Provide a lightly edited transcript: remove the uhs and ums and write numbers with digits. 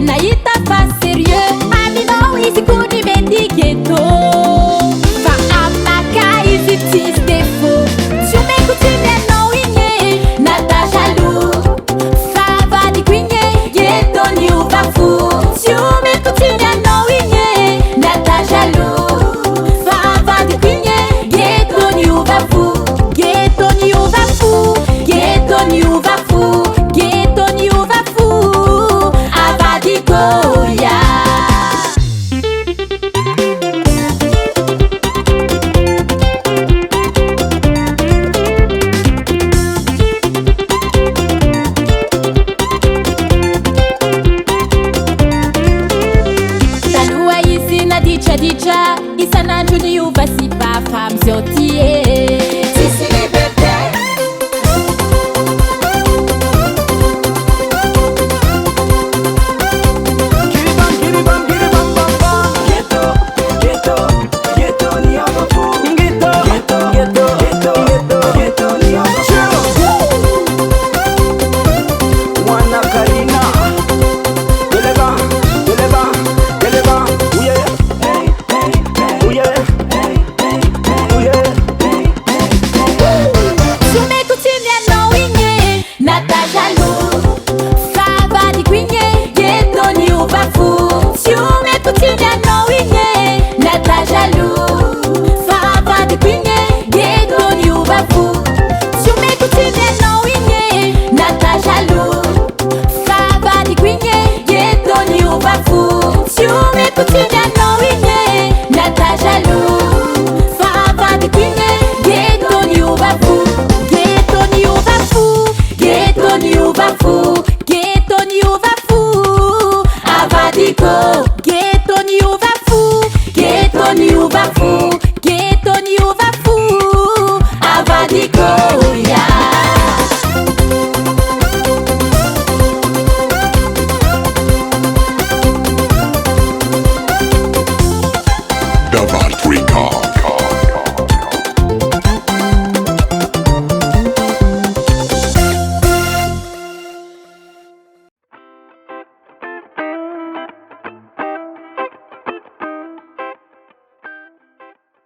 naita fa sérieux aminao izy kony mety ghetto fa amaka izy tsisy défaut tsy omeko timianao igny nata jaloux fa vadiko igny ghetto niova fou tsy omeko timianao igny nata jaloux fa vadiko igny ghetto niova fou ghetto niova fou ghetto niova fou ghetto niova fou avadiko ya taloha izy naditraditra isan'andro niova sy pafa amizao ty e